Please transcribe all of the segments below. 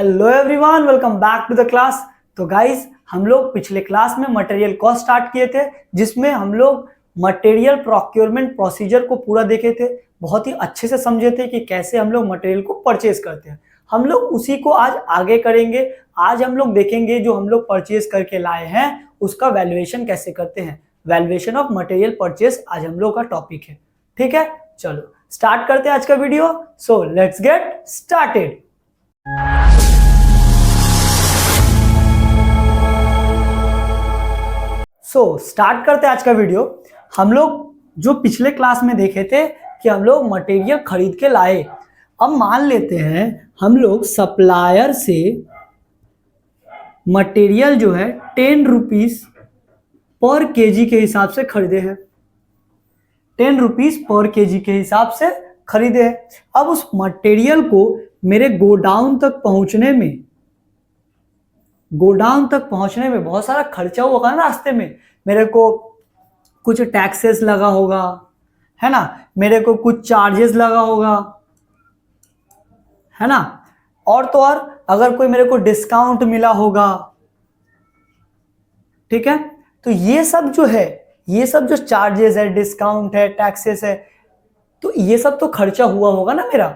Hello everyone, welcome back to the class. तो guys, हम लोग पिछले क्लास में मटेरियल कॉस्ट स्टार्ट किए थे, जिसमें हम लोग मटेरियल प्रोक्योरमेंट प्रोसीजर को पूरा देखे थे। बहुत ही अच्छे से समझे थे कि कैसे हम लोग मटेरियल को परचेज करते हैं। हम लोग उसी को आज आगे करेंगे। आज हम लोग देखेंगे जो हम लोग परचेज करके लाए हैं उसका वैल्यूएशन कैसे करते हैं। वैल्यूएशन ऑफ मटेरियल परचेज आज हम लोग का टॉपिक है। ठीक है, चलो स्टार्ट करते हैं आज का video. So let's get started. Start करते हैं आज का वीडियो। हम लोग जो पिछले क्लास में देखे थे कि हम लोग मटेरियल खरीद के लाए। अब मान लेते हैं हम लोग सप्लायर से मटेरियल जो है 10 रुपीज पर केजी के हिसाब से खरीदे हैं। 10 रुपीज पर केजी के हिसाब से खरीदे हैं। अब उस मटेरियल को मेरे गोडाउन तक पहुंचने में बहुत सारा खर्चा होगा ना। रास्ते में मेरे को कुछ टैक्सेस लगा होगा, है ना, मेरे को कुछ चार्जेस लगा होगा, है ना, और तो और अगर कोई मेरे को डिस्काउंट मिला होगा। ठीक है, तो ये सब जो है, ये सब जो चार्जेस है, डिस्काउंट है, टैक्सेस है, तो ये सब तो खर्चा हुआ होगा ना मेरा।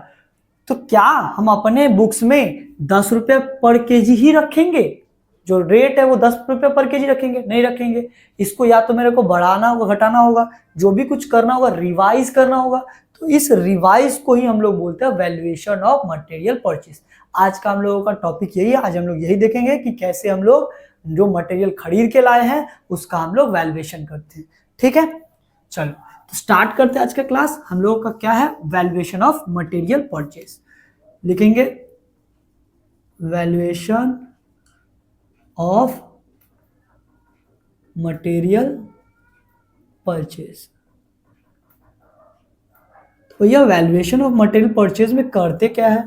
तो क्या हम अपने बुक्स में 10 रुपये पर केजी ही रखेंगे? जो रेट है वो 10 रुपये पर केजी रखेंगे? नहीं रखेंगे। इसको या तो मेरे को बढ़ाना होगा, घटाना होगा, जो भी कुछ करना होगा, रिवाइज करना होगा। तो इस रिवाइज को ही हम लोग बोलते हैं वैल्यूएशन ऑफ मटेरियल परचेज। आज का हम लोगों का टॉपिक यही है। आज हम लोग यही देखेंगे कि कैसे हम लोग जो मटेरियल खरीद के लाए हैं उसका हम लोग वैल्यूएशन करते हैं। ठीक है, चलो तो स्टार्ट करते हैं आज का क्लास। हम लोगों का क्या है? Valuation of material purchase. लिखेंगे वैल्यूएशन ऑफ मटेरियल परचेज। तो यह वैल्यूएशन ऑफ मटेरियल परचेज में करते क्या है?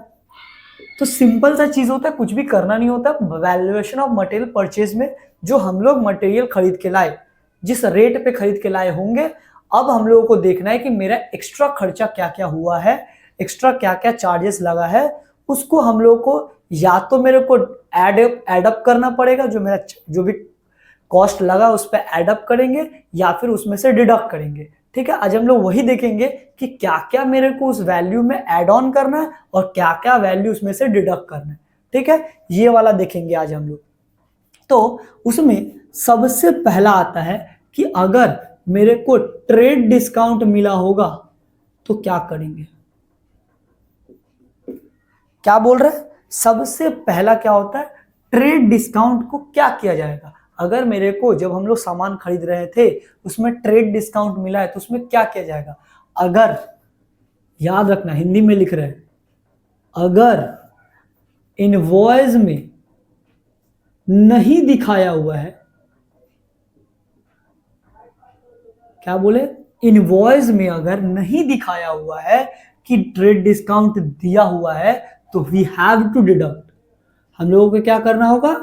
तो सिंपल सा चीज होता है, कुछ भी करना नहीं होता। वैल्यूएशन ऑफ मटेरियल परचेज में जो हम लोग मटेरियल खरीद के लाए, जिस रेट पे खरीद के लाए होंगे, अब हम लोगों को देखना है कि मेरा एक्स्ट्रा खर्चा क्या क्या हुआ है, एक्स्ट्रा क्या क्या चार्जेस लगा है। उसको हम लोग को या तो मेरे को एडअप करना पड़ेगा, जो मेरा जो भी कॉस्ट लगा उस पर एडअप करेंगे, या फिर उसमें से डिडक्ट करेंगे। ठीक है, आज हम लोग वही देखेंगे कि क्या क्या मेरे को उस वैल्यू में ऐड ऑन करना है और क्या क्या वैल्यू उसमें से डिडक्ट करना है। ठीक है, ये वाला देखेंगे आज हम लोग। तो उसमें सबसे पहला आता है कि अगर मेरे को ट्रेड डिस्काउंट मिला होगा तो क्या करेंगे? क्या बोल रहे हैं? सबसे पहला क्या होता है? ट्रेड डिस्काउंट को क्या किया जाएगा? अगर मेरे को जब हम लोग सामान खरीद रहे थे उसमें ट्रेड डिस्काउंट मिला है तो उसमें क्या किया जाएगा? अगर, याद रखना हिंदी में लिख रहे हैं, अगर इनवॉइस में नहीं दिखाया हुआ है, क्या बोले? इनवॉइस में अगर नहीं दिखाया हुआ है कि ट्रेड डिस्काउंट दिया हुआ है तो वी हैव टू डिडक्ट। हम लोगों को क्या करना होगा?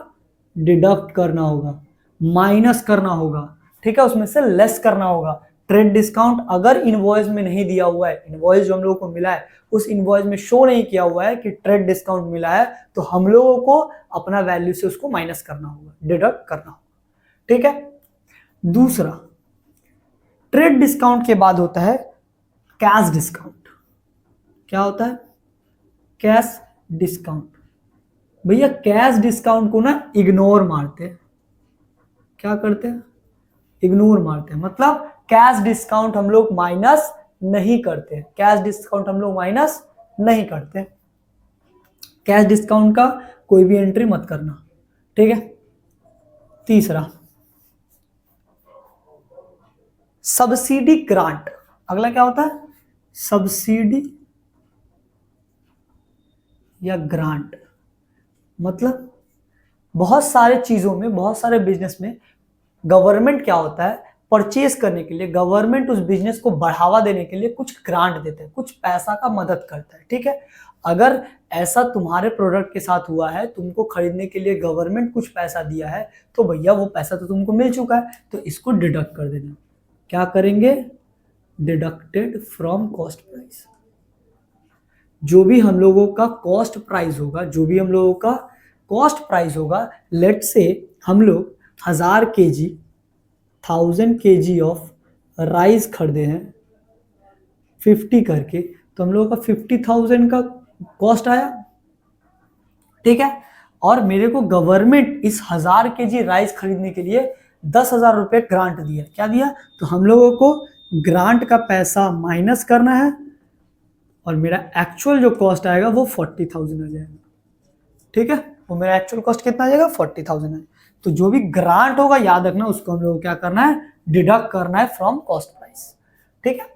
डिडक्ट करना होगा, माइनस करना होगा। ठीक है, उसमें से लेस करना होगा। ट्रेड डिस्काउंट अगर इनवॉइस में नहीं दिया हुआ है, इनवॉइस जो हम लोगों को मिला है उस इनवॉइस में शो नहीं किया हुआ है कि ट्रेड डिस्काउंट मिला है, तो हम लोगों को अपना वैल्यू से उसको माइनस करना होगा, डिडक्ट करना होगा। ठीक है, दूसरा, ट्रेड डिस्काउंट के बाद होता है कैश डिस्काउंट। क्या होता है? Cash discount. भैया कैश डिस्काउंट को ना इग्नोर मारते हैं। क्या करते हैं? इग्नोर मारते हैं। मतलब कैश डिस्काउंट हम लोग माइनस नहीं करते। कैश डिस्काउंट हम लोग माइनस नहीं करते। कैश डिस्काउंट का कोई भी एंट्री मत करना। ठीक है, तीसरा, सब्सिडी ग्रांट। अगला क्या होता है? सब्सिडी या ग्रांट। मतलब बहुत सारे चीजों में, बहुत सारे बिजनेस में गवर्नमेंट क्या होता है, परचेज करने के लिए गवर्नमेंट उस बिजनेस को बढ़ावा देने के लिए कुछ ग्रांट देता है, कुछ पैसा का मदद करता है। ठीक है, अगर ऐसा तुम्हारे प्रोडक्ट के साथ हुआ है, तुमको खरीदने के लिए गवर्नमेंट कुछ पैसा दिया है, तो भैया वो पैसा तो तुमको मिल चुका है, तो इसको डिडक्ट कर देना। क्या करेंगे? Deducted from cost price. जो भी हम लोगों का कॉस्ट प्राइस होगा, जो भी हम लोगों का कॉस्ट प्राइस होगा, लेट से हम लोग 1000 kg 1000 kg ऑफ राइस खरीदे हैं 50 करके, तो हम लोगों का 50,000 का कॉस्ट आया, ठीक है। और मेरे को गवर्नमेंट इस 1000 kg राइस खरीदने के लिए 10,000 रुपये ग्रांट दिया। क्या दिया? तो हम लोगों को ग्रांट का पैसा माइनस करना है और मेरा एक्चुअल जो कॉस्ट आएगा वो 40,000 आ जाएगा, ठीक है। वो मेरा एक्चुअल कॉस्ट कितना आ जाएगा? 40,000 है। तो जो भी ग्रांट होगा याद रखना, उसको हम लोग क्या करना है? डिडक्ट करना है फ्रॉम कॉस्ट प्राइस, ठीक है।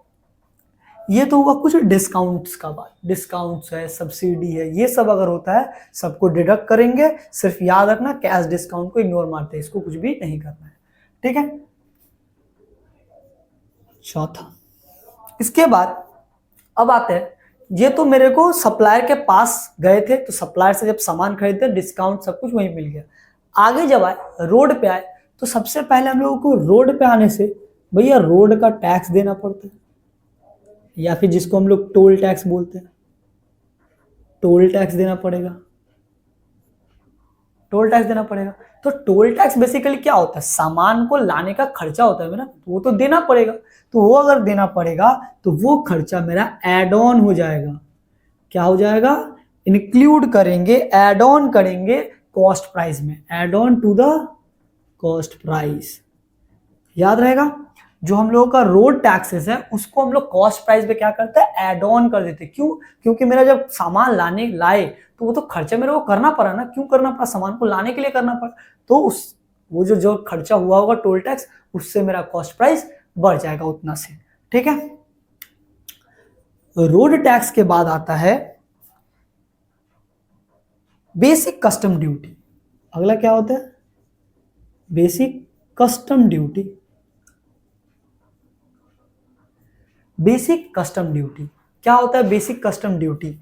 ये तो हुआ कुछ डिस्काउंट्स का बात, डिस्काउंट्स है, सब्सिडी है, ये सब अगर होता है सबको डिडक्ट करेंगे। सिर्फ याद रखना कैश डिस्काउंट को इग्नोर मारते हैं, इसको कुछ भी नहीं करना है, ठीक है। चौथा, इसके बाद अब आते हैं, ये तो मेरे को सप्लायर के पास गए थे, तो सप्लायर से जब सामान खरीदते डिस्काउंट सब कुछ वहीं मिल गया। आगे जब आए रोड पे आए, तो सबसे पहले हम लोगों को रोड पे आने से भैया रोड का टैक्स देना पड़ता है, या फिर जिसको हम लोग टोल टैक्स बोलते हैं, टोल टैक्स देना पड़ेगा, टोल टैक्स देना पड़ेगा। तो टोल टैक्स बेसिकली क्या होता है? सामान को लाने का खर्चा होता है मेरा, तो वो तो देना पड़ेगा। तो वो अगर देना पड़ेगा तो वो खर्चा मेरा एड ऑन हो जाएगा। क्या हो जाएगा? इंक्लूड करेंगे, एड ऑन करेंगे कॉस्ट प्राइस में, add on to the cost price. याद रहेगा, जो हम लोगों का रोड टैक्सेस है उसको हम लोग कॉस्ट प्राइस पे क्या करते हैं? ऐड ऑन कर देते हैं। क्यों? क्योंकि मेरा जब सामान लाने लाए तो वो तो खर्चा मेरे को करना पड़ा ना। क्यों करना पड़ा? सामान को लाने के लिए करना पड़ा। तो उस वो जो खर्चा हुआ होगा टोल टैक्स, उससे मेरा कॉस्ट प्राइस बढ़ जाएगा उतना से, ठीक है। रोड टैक्स के बाद आता है बेसिक कस्टम ड्यूटी। अगला क्या होता है? Basic custom duty. Basic custom duty क्या होता है? बेसिक कस्टम ड्यूटी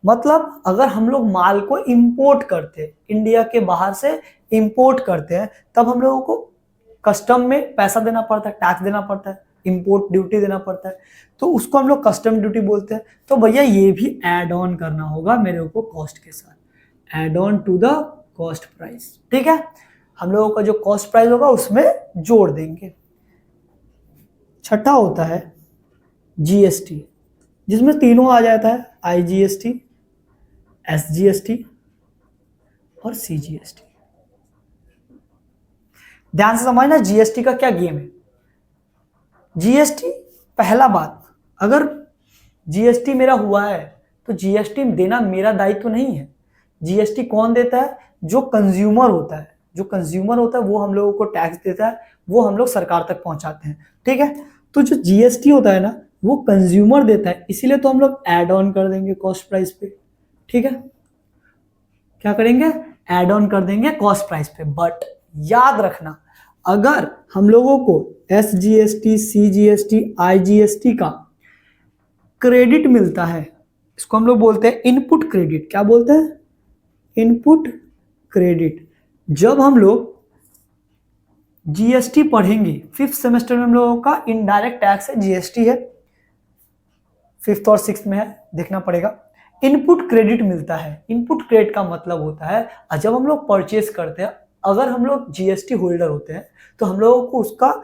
मतलब अगर हम लोग माल को इंपोर्ट करते हैं, इंडिया के बाहर से इंपोर्ट करते हैं, तब हम लोगों को कस्टम में पैसा देना पड़ता है, टैक्स देना पड़ता है, इंपोर्ट ड्यूटी देना पड़ता है, तो उसको हम लोग कस्टम ड्यूटी बोलते हैं। तो भैया ये भी ऐड ऑन करना होगा मेरे को कॉस्ट के साथ, add on to the cost price, ठीक है। हम लोगों का जो कॉस्ट प्राइस होगा उसमें जोड़ देंगे। छठा होता है जीएसटी, जिसमें तीनों आ जाता है, आईजीएसटी, एसजीएसटी और सीजीएसटी। ध्यान से समझना जीएसटी का क्या गेम है। जीएसटी, पहला बात, अगर जीएसटी मेरा हुआ है तो जीएसटी देना मेरा दायित्व नहीं है। जीएसटी कौन देता है? जो कंज्यूमर होता है, जो कंज्यूमर होता है वो हम लोगों को टैक्स देता है, वो हम लोग सरकार तक पहुंचाते हैं, ठीक है। तो जो जीएसटी होता है ना वो कंज्यूमर देता है, इसीलिए तो हम लोग ऐड ऑन कर देंगे कॉस्ट प्राइस पे, ठीक है। क्या करेंगे? ऐड ऑन कर देंगे कॉस्ट प्राइस पे। बट याद रखना, अगर हम लोगों को एसजीएसटी, सीजीएसटी, आईजीएसटी का क्रेडिट मिलता है, इसको हम लोग बोलते हैं इनपुट क्रेडिट। क्या बोलते हैं? Input credit. जब हम लोग जीएसटी पढ़ेंगे, फिफ्थ सेमेस्टर में हम लोगों का इनडायरेक्ट टैक्स है, जीएसटी है, फिफ्थ और सिक्स्थ में है, देखना पड़ेगा। इनपुट क्रेडिट मिलता है। इनपुट क्रेडिट का मतलब होता है जब हम लोग परचेस करते हैं, अगर हम लोग जीएसटी होल्डर होते हैं तो हम लोगों को उसका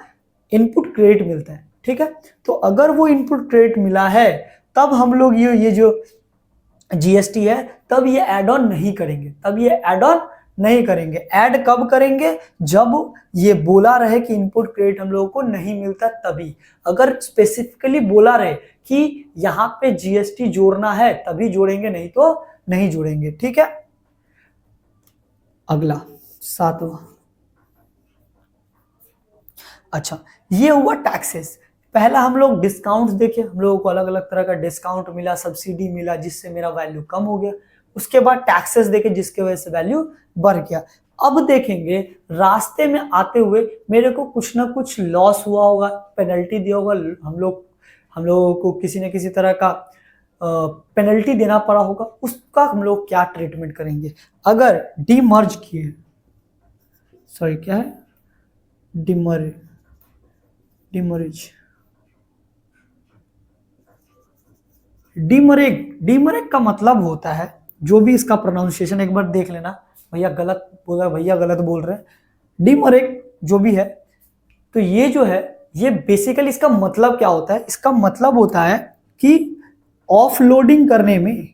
इनपुट क्रेडिट मिलता है, ठीक है। तो अगर वो इनपुट क्रेडिट मिला है तब हम लोग ये जो जीएसटी है तब ये ऐड ऑन नहीं करेंगे, तब ये ऐड ऑन नहीं करेंगे। ऐड कब करेंगे? जब ये बोला रहे कि इनपुट क्रेडिट हम लोगों को नहीं मिलता तभी। अगर स्पेसिफिकली बोला रहे कि यहाँ पे जीएसटी जोड़ना है तभी जोड़ेंगे, नहीं तो नहीं जोड़ेंगे, ठीक है। अगला सातवां, अच्छा ये हुआ टैक्सेस। पहला हम लोग डिस्काउंट्स देखे, हम लोगों को अलग अलग तरह का डिस्काउंट मिला, सब्सिडी मिला, जिससे मेरा वैल्यू कम हो गया। उसके बाद टैक्सेस देखे जिसके वजह से वैल्यू बढ़ गया। अब देखेंगे रास्ते में आते हुए मेरे को कुछ ना कुछ लॉस हुआ होगा, पेनल्टी दिया होगा, हम लोगों को किसी न किसी तरह का पेनल्टी देना पड़ा होगा, उसका हम लोग क्या ट्रीटमेंट करेंगे। अगर डीमर्ज किए, सॉरी क्या है, डिमरेज डीमरेक का मतलब होता है, जो भी इसका प्रोनाउंसिएशन एक बार देख लेना, भैया गलत बोल रहे हैं, भैया गलत बोल रहे हैं, डीमरेक जो भी है, तो ये जो है ये बेसिकली इसका मतलब क्या होता है, इसका मतलब होता है कि ऑफलोडिंग करने में,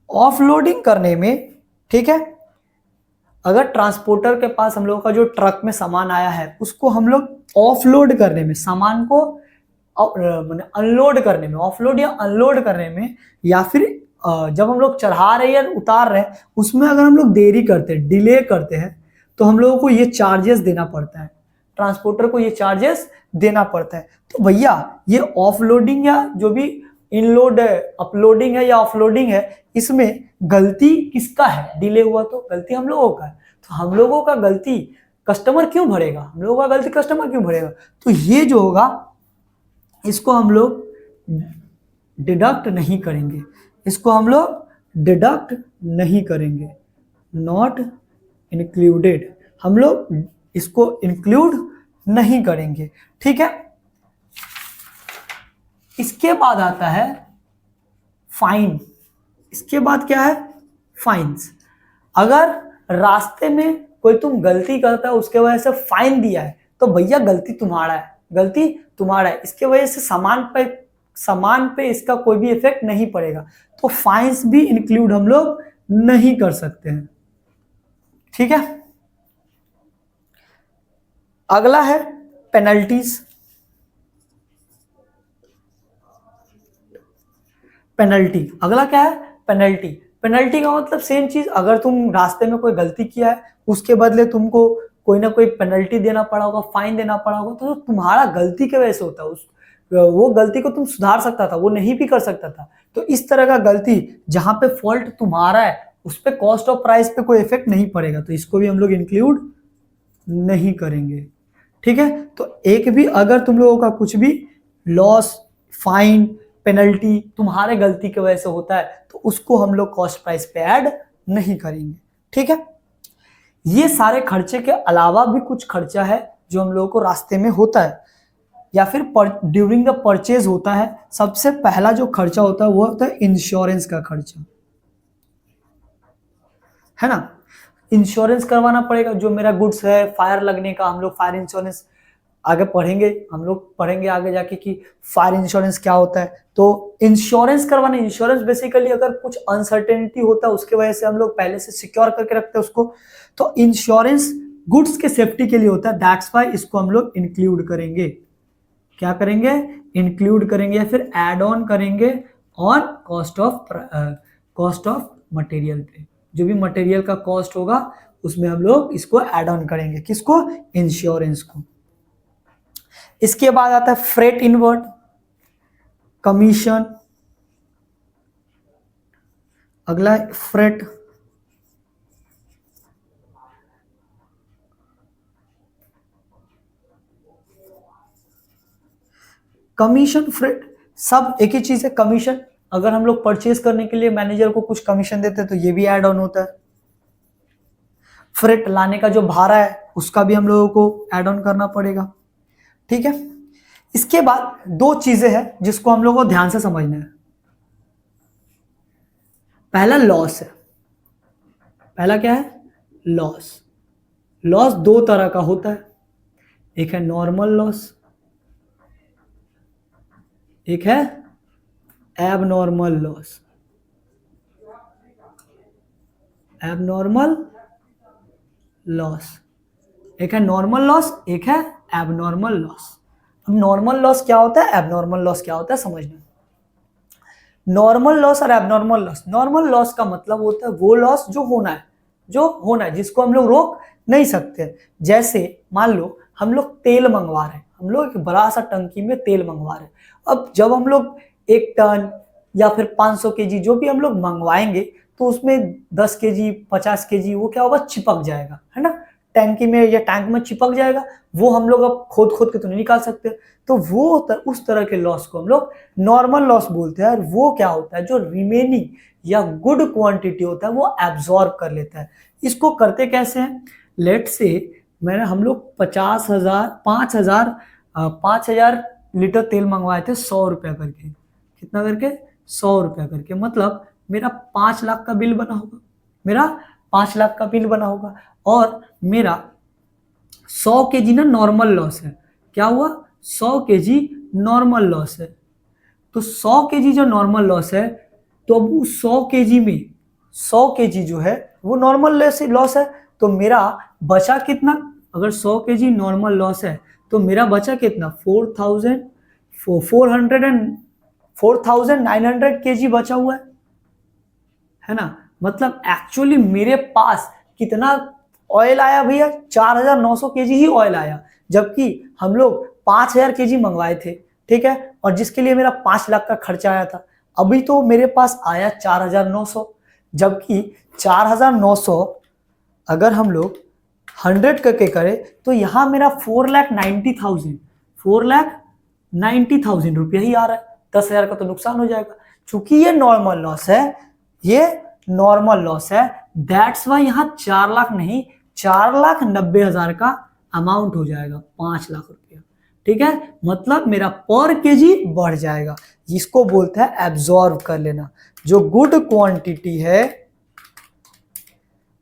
ऑफलोडिंग करने में, ठीक है, अगर ट्रांसपोर्टर के पास हम लोगों का जो ट्रक में सामान आया है उसको हम लोग ऑफलोड करने में, सामान को अनलोड करने में, ऑफलोड या अनलोड करने में, या फिर जब हम लोग चढ़ा रहे हैं या उतार रहे हैं उसमें अगर हम लोग देरी करते हैं, डिले करते हैं, तो हम लोगों को ये चार्जेस देना पड़ता है, ट्रांसपोर्टर को ये चार्जेस देना पड़ता है। तो भैया ये ऑफलोडिंग या जो भी इनलोड है, अपलोडिंग है या ऑफलोडिंग है, इसमें गलती किसका है, डिले हुआ तो गलती हम लोगों का है, तो हम लोगों का गलती कस्टमर क्यों भरेगा, हम लोगों का गलती कस्टमर क्यों भरेगा, तो ये जो होगा इसको हम लोग डिडक्ट नहीं करेंगे, इसको हम लोग डिडक्ट नहीं करेंगे, नॉट इंक्लूडेड, हम लोग इसको इंक्लूड नहीं करेंगे, ठीक है। इसके बाद आता है फाइन, इसके बाद क्या है, फाइन्स। अगर रास्ते में कोई तुम गलती करता है उसके वजह से फाइन दिया है, तो भैया गलती तुम्हारा है, गलती तुम्हारा है, इसके वजह से सामान पे इसका कोई भी इफेक्ट नहीं पड़ेगा, तो फाइन्स भी इंक्लूड हम लोग नहीं कर सकते हैं, ठीक है। अगला है पेनल्टीज। पेनल्टी, अगला क्या है, पेनल्टी। पेनल्टी का मतलब सेम चीज, अगर तुम रास्ते में कोई गलती किया है उसके बदले तुमको कोई ना कोई पेनल्टी देना पड़ा होगा, फाइन देना पड़ा होगा, तो तुम्हारा गलती की वजह से होता है, वो गलती को तुम सुधार सकता था, वो नहीं भी कर सकता था, तो इस तरह का गलती जहां पे फॉल्ट तुम्हारा है उस पर कॉस्ट ऑफ प्राइस पे कोई इफेक्ट नहीं पड़ेगा, तो इसको भी हम लोग इंक्लूड नहीं करेंगे, ठीक है। तो एक भी अगर तुम लोगों का कुछ भी लॉस, फाइन, पेनल्टी तुम्हारे गलती की वजह से होता है तो उसको हम लोग कॉस्ट प्राइस पे ऐड नहीं करेंगे, ठीक है। ये सारे खर्चे के अलावा भी कुछ खर्चा है जो हम लोगों को रास्ते में होता है या फिर ड्यूरिंग द परचेज होता है। सबसे पहला जो खर्चा होता है वो होता है इंश्योरेंस का खर्चा, है ना। इंश्योरेंस करवाना पड़ेगा, जो मेरा गुड्स है फायर लगने का, हम लोग फायर इंश्योरेंस आगे पढ़ेंगे, हम लोग पढ़ेंगे आगे जाके कि फायर इंश्योरेंस क्या होता है। तो इंश्योरेंस करवाना, इंश्योरेंस बेसिकली अगर कुछ अनसर्टेनिटी होता है उसके वजह से हम लोग पहले से सिक्योर करके रखते हैं उसको, तो इंश्योरेंस गुड्स के सेफ्टी के लिए होता है, दैट्स वाई इसको हम लोग इंक्लूड करेंगे। क्या करेंगे, इंक्लूड करेंगे या फिर एड ऑन करेंगे ऑन कॉस्ट ऑफ मटेरियल पे, जो भी मटेरियल का कॉस्ट होगा उसमें हम लोग इसको एड ऑन करेंगे, किसको, इंश्योरेंस को। इसके बाद आता है फ्रेट इनवर्ड, कमीशन, अगला है फ्रेट, कमीशन, फ्रेट सब एक ही चीज है। कमीशन अगर हम लोग परचेज करने के लिए मैनेजर को कुछ कमीशन देते हैं तो ये भी ऐड ऑन होता है। फ्रेट लाने का जो भाड़ा है उसका भी हम लोगों को ऐड ऑन करना पड़ेगा, ठीक है। इसके बाद दो चीजें हैं जिसको हम लोगों को ध्यान से समझना है। पहला लॉस है, पहला क्या है, लॉस। लॉस दो तरह का होता है, एक है नॉर्मल लॉस, एक है एबनॉर्मल लॉस। एबनॉर्मल लॉस, एक है नॉर्मल लॉस, एक है एबनॉर्मल लॉस। अब नॉर्मल लॉस क्या होता है, एबनॉर्मल लॉस क्या होता है समझना। नॉर्मल लॉस और एबनॉर्मल लॉस, नॉर्मल लॉस का मतलब होता है वो लॉस जो होना है, जो होना है, जिसको हम लोग रोक नहीं सकते। जैसे मान लो हम लोग तेल मंगवा रहे हैं, हम लोग एक बड़ा सा टंकी में तेल मंगवा रहे हैं, अब जब हम लोग 1 टन या फिर 500 केजी जो भी हम लोग मंगवाएंगे तो उसमें 10 केजी 50 केजी वो क्या होगा, चिपक जाएगा, है ना, टैंकी में या टैंक में चिपक जाएगा, वो हम लोग अब खोद के तो नहीं निकाल सकते, तो वो उस तरह के लॉस को हम लोग नॉर्मल लॉस बोलते हैं। और वो क्या होता है, जो रिमेनिंग या गुड क्वांटिटी होता है वो एब्जॉर्ब कर लेता है। इसको करते कैसे हैं, लेट से हम लोग 50,000 5,000 लीटर तेल मंगवाए थे 100 रुपया करके, कितना करके, 100 रुपया करके, मतलब मेरा 5 लाख का बिल बना होगा, मेरा 5 लाख का बिल बना होगा। और मेरा 100 kg ना नॉर्मल लॉस है, क्या हुआ, 100 kg नॉर्मल लॉस है। तो 100 kg जो नॉर्मल लॉस है, तो अब उस 100 kg में 100 kg जो है वो नॉर्मल लॉस है, तो मेरा बचा कितना, अगर 100 kg नॉर्मल लॉस है तो मेरा बचा कितना, 4,900 kg बचा हुआ है ना। मतलब एक्चुअली मेरे पास कितना ऑयल आया भैया, 4,900 kg ही ऑयल आया, जबकि हम लोग 5,000 kg मंगवाए थे, ठीक है, और जिसके लिए मेरा 5 लाख का खर्चा आया था। अभी तो मेरे पास आया 4,900, जबकि 4,900 अगर हम लोग 100 करके करें तो यहाँ मेरा 4,90,000 रुपया ही आ रहा है, 10,000 का तो नुकसान हो जाएगा। चूंकि ये नॉर्मल लॉस है, ये नॉर्मल लॉस है, दैट्स वाई यहाँ 4 लाख नहीं, 4,90,000 का अमाउंट हो जाएगा, 5 लाख रुपया, ठीक है। मतलब मेरा पर केजी बढ़ जाएगा, जिसको बोलते हैं एब्जॉर्ब कर लेना। जो गुड क्वांटिटी है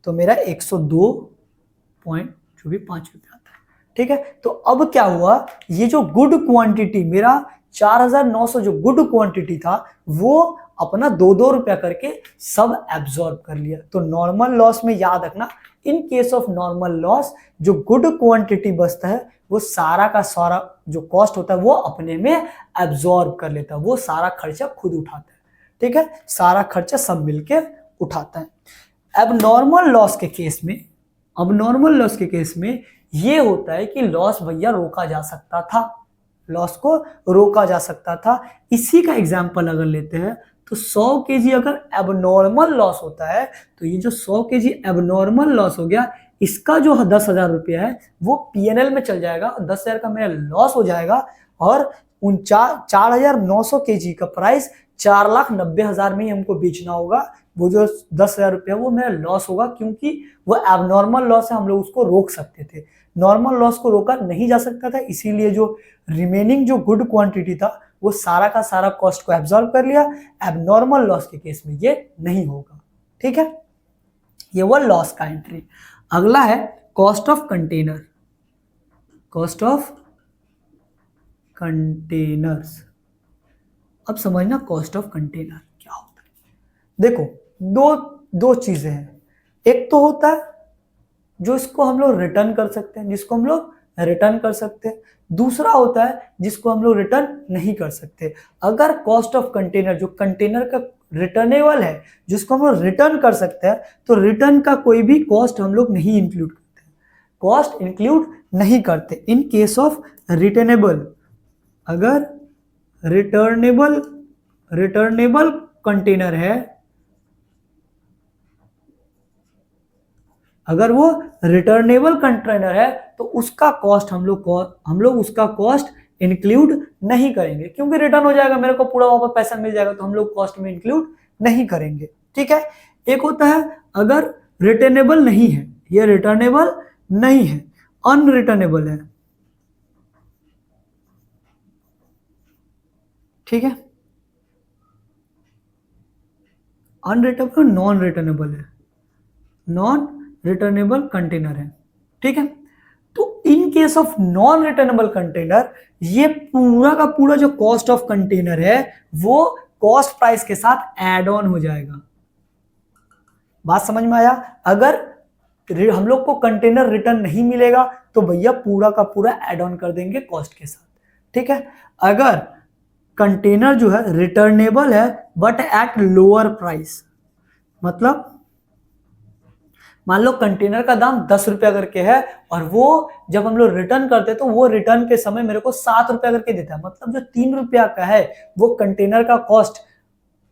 तो मेरा 102.5 रुपया आता है, ठीक है। तो अब क्या हुआ, ये जो गुड क्वांटिटी मेरा 4,900 जो गुड क्वांटिटी था वो अपना 2-2 रुपया करके सब एब्जॉर्ब कर लिया। तो नॉर्मल लॉस में याद रखना, in case of normal loss जो गुड क्वांटिटी बचता है वो सारा का सारा जो कॉस्ट होता है वो अपने में एब्जॉर्ब कर लेता है, वो सारा खर्चा खुद उठाता है, ठीक है, सारा खर्चा सब मिलके उठाता है। अब नॉर्मल लॉस के केस में, अब नॉर्मल लॉस के केस में ये होता है कि लॉस भैया रोका जा सकता था, लॉस को रोका जा सकता था। इसी का एग्जांपल अगर लेते हैं तो 100 kg अगर एबनॉर्मल लॉस होता है तो ये जो 100 kg एबनॉर्मल लॉस हो गया, इसका जो 10,000 रुपया है वो पीएनएल में चल जाएगा, 10,000 का मेरा लॉस हो जाएगा, और उन 4,900 kg का प्राइस 4,90,000 में ही हमको बेचना होगा। वो जो 10,000 रुपया वो मेरा लॉस होगा, क्योंकि वो एबनॉर्मल लॉस है, हम लोग उसको रोक सकते थे। नॉर्मल लॉस को रोका नहीं जा सकता था, इसीलिए जो रिमेनिंग जो गुड क्वांटिटी था वो सारा का सारा कॉस्ट को एब्जॉर्ब कर लिया। एबनॉर्मल लॉस के केस में ये नहीं होगा, ठीक है। ये वो लॉस का एंट्री। अगला है cost of container, cost of containers. अब समझना कॉस्ट ऑफ कंटेनर क्या होता है। देखो दो चीजें हैं, एक तो होता है जो इसको हम लोग रिटर्न कर सकते हैं, जिसको हम लोग रिटर्न कर सकते हैं, दूसरा होता है जिसको हम लोग रिटर्न नहीं कर सकते। अगर कॉस्ट ऑफ कंटेनर जो कंटेनर का रिटर्नेबल है, जिसको हम लोग रिटर्न कर सकते हैं, तो रिटर्न का कोई भी कॉस्ट हम लोग नहीं इंक्लूड करते, कॉस्ट इंक्लूड नहीं करते। इन केस ऑफ रिटर्नेबल, अगर रिटर्नेबल कंटेनर है, अगर वो रिटर्नेबल कंटेनर है तो उसका कॉस्ट हम लोग उसका कॉस्ट इंक्लूड नहीं करेंगे, क्योंकि रिटर्न हो जाएगा, मेरे को पूरा वापस पैसा मिल जाएगा, तो हम लोग कॉस्ट में इंक्लूड नहीं करेंगे, ठीक है। एक होता है अगर रिटर्नेबल नहीं है, ये रिटर्नेबल नहीं है, अनरिटर्नेबल है, ठीक है, अनरिटर्नेबल नॉन रिटर्नेबल है, नॉन रिटर्नेबल कंटेनर है, ठीक है। तो in case of non returnable container ये पूरा का पूरा जो कॉस्ट ऑफ कंटेनर है वो कॉस्ट प्राइस के साथ ऐड ऑन हो जाएगा। बात समझ में आया। अगर हम लोग को कंटेनर रिटर्न नहीं मिलेगा तो भैया पूरा का पूरा ऐड ऑन कर देंगे कॉस्ट के साथ, ठीक है। अगर कंटेनर जो है रिटर्नेबल है बट एट लोअर प्राइस, मतलब मान लो कंटेनर का दाम 10 रुपया करके है और वो जब हम लोग रिटर्न करते हैं तो वो रिटर्न के समय मेरे को 7 रुपया करके देता है, मतलब जो 3 रुपया का है वो कंटेनर का कॉस्ट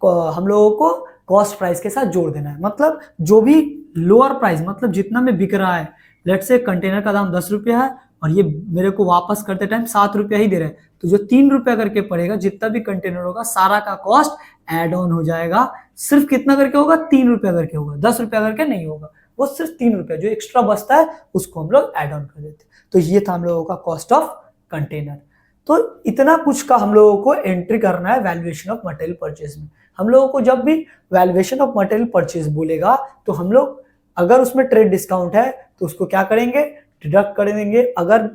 हम लोगों को कॉस्ट प्राइस के साथ जोड़ देना है। मतलब जो भी लोअर प्राइस, मतलब जितना में बिक रहा है, लेट से कंटेनर का दाम 10 रुपया है और ये मेरे को वापस करते टाइम 7 रुपया ही दे रहे हैं, तो जो 3 रुपया करके पड़ेगा जितना भी कंटेनर होगा सारा का कॉस्ट ऐड ऑन हो जाएगा। सिर्फ कितना करके होगा, 3 रुपया करके होगा, 10 रुपया करके नहीं होगा, वो सिर्फ 3 रुपया जो एक्स्ट्रा बचता है उसको हम लोग ऐड ऑन कर देते हैं। तो ये था हम लोगों का कॉस्ट ऑफ कंटेनर। तो इतना कुछ का हम लोगों को एंट्री करना है वैल्यूएशन ऑफ मटेरियल परचेज में। हम लोगों को जब भी वैल्यूएशन ऑफ मटेरियल परचेज बोलेगा तो हम लोग अगर उसमें ट्रेड डिस्काउंट है तो उसको क्या करेंगे, डिडक्ट कर देंगे। अगर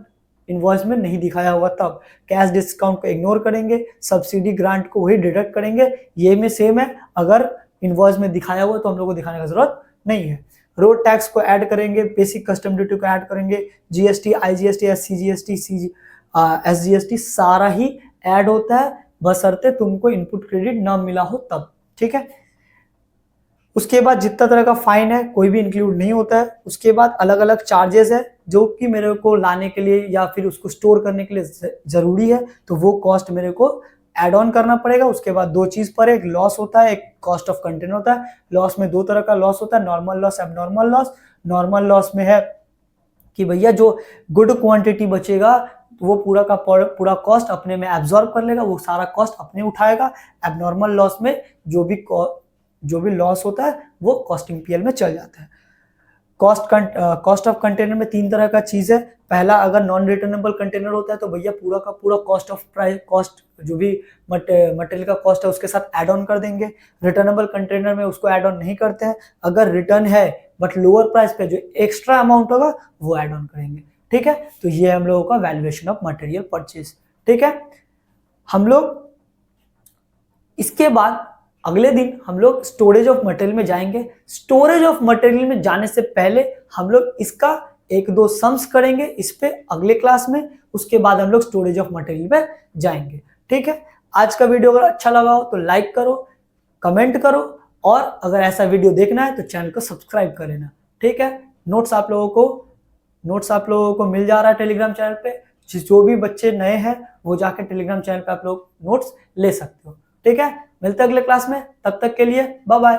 इनवॉइस में नहीं दिखाया हुआ तब कैश डिस्काउंट को इग्नोर करेंगे, सब्सिडी ग्रांट को वही डिडक्ट करेंगे। ये में सेम है, अगर इनवॉइस में दिखाया हुआ तो हम लोग को दिखाने का जरूरत नहीं है। रोड टैक्स को ऐड करेंगे, बेसिक कस्टम ड्यूटी को ऐड करेंगे, जीएसटी, आईजीएसटी, एससीजीएसटी, एसजीएसटी सारा ही ऐड होता है, बशर्ते तुमको इनपुट क्रेडिट ना मिला हो तब, ठीक है। उसके बाद जितना तरह का फाइन है कोई भी इंक्लूड नहीं होता है। उसके बाद अलग अलग चार्जेस है जो कि मेरे को लाने के लिए या फिर उसको स्टोर करने के लिए जरूरी है, तो वो कॉस्ट मेरे को ऐड ऑन करना पड़ेगा। उसके बाद दो चीज पर, एक लॉस होता है, एक कॉस्ट ऑफ कंटेनर होता है। लॉस में दो तरह का लॉस होता है, normal loss, abnormal loss. Normal loss में है कि भैया जो गुड क्वांटिटी बचेगा वो पूरा का पूरा कॉस्ट अपने में एब्जॉर्ब कर लेगा, वो सारा कॉस्ट अपने उठाएगा। एबनॉर्मल लॉस में जो भी लॉस होता है वो कॉस्टिंग पीएल में चल जाता है। कॉस्ट ऑफ कंटेनर में तीन तरह का चीज है। पहला, अगर नॉन रिटर्नेबल कंटेनर होता है तो भैया पूरा का पूरा कॉस्ट ऑफ कॉस्ट जो भी मटेरियल का कॉस्ट है उसके साथ ऐड ऑन कर देंगे। रिटर्नेबल कंटेनर में उसको ऐड ऑन नहीं करते हैं, अगर रिटर्न है बट लोअर प्राइस पे जो एक्स्ट्रा अमाउंट होगा वो ऐड ऑन करेंगे, ठीक है। तो ये हम लोगों का वैल्यूएशन ऑफ मटेरियल परचेज, ठीक है। हम लोग इसके बाद अगले दिन हम लोग स्टोरेज ऑफ मटेरियल में जाएंगे। स्टोरेज ऑफ मटेरियल में जाने से पहले हम लोग इसका एक दो सम्स करेंगे इस पे अगले क्लास में, उसके बाद हम लोग स्टोरेज ऑफ मटेरियल में जाएंगे, ठीक है। आज का वीडियो अगर अच्छा लगा हो तो लाइक करो, कमेंट करो, और अगर ऐसा वीडियो देखना है तो चैनल को सब्सक्राइब कर लेना, ठीक है। नोट्स आप लोगों को मिल जा रहा है टेलीग्राम चैनल पे। जो भी बच्चे नए हैं वो जाकर टेलीग्राम चैनल पे आप लोग नोट्स ले सकते हो, ठीक है। मिलते हैं अगले क्लास में, तब तक के लिए बाय बाय।